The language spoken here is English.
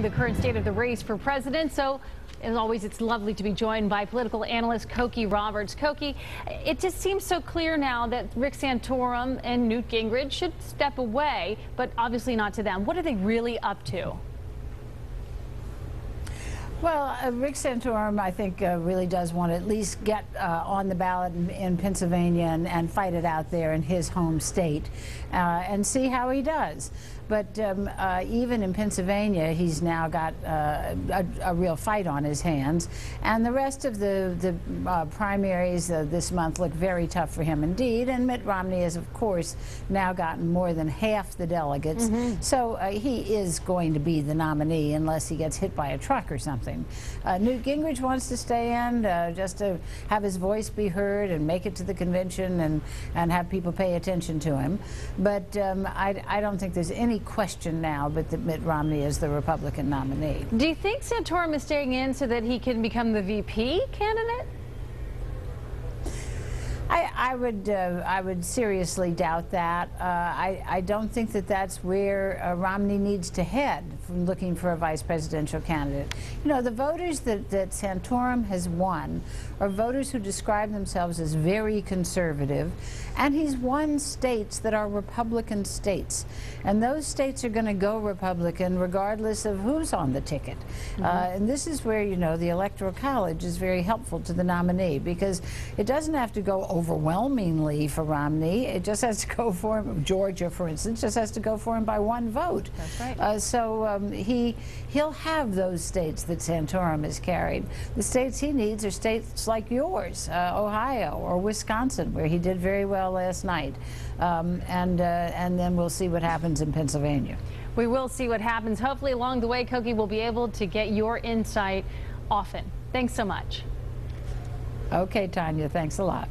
The current state of the race for president. So, as always, it's lovely to be joined by political analyst Cokie Roberts. Cokie, it just seems so clear now that Rick Santorum and Newt Gingrich should step away, but obviously not to them. What are they really up to? Well, Rick Santorum, I think, really does want to at least get on the ballot in Pennsylvania and fight it out there in his home state and see how he does. But even in Pennsylvania, he's now got a real fight on his hands. And the rest of the primaries this month look very tough for him indeed. And Mitt Romney has, of course, now gotten more than half the delegates. So he is going to be the nominee unless he gets hit by a truck or something. Newt Gingrich wants to stay in just to have his voice be heard and make it to the convention and have people pay attention to him. But I don't think there's any question now but that Mitt Romney is the Republican nominee. Do you think Santorum is staying in so that he can become the VP candidate? I would seriously doubt that. I don't think that that's where Romney needs to head from looking for a vice presidential candidate. You know, the voters that Santorum has won are voters who describe themselves as very conservative, and he's won states that are Republican states. And those states are going to go Republican regardless of who's on the ticket. And this is where, you know, the Electoral College is very helpful to the nominee, because it doesn't have to go overwhelmingly for Romney. It just has to go for him. Georgia, for instance, just has to go for him by one vote. That's right. So he'll have those states that Santorum has carried. The states he needs are states like yours, Ohio or Wisconsin, where he did very well last night. And then we'll see what happens in Pennsylvania. We will see what happens. Hopefully along the way, Cokie will be able to get your insight often. Thanks so much. Okay, Tanya, thanks a lot.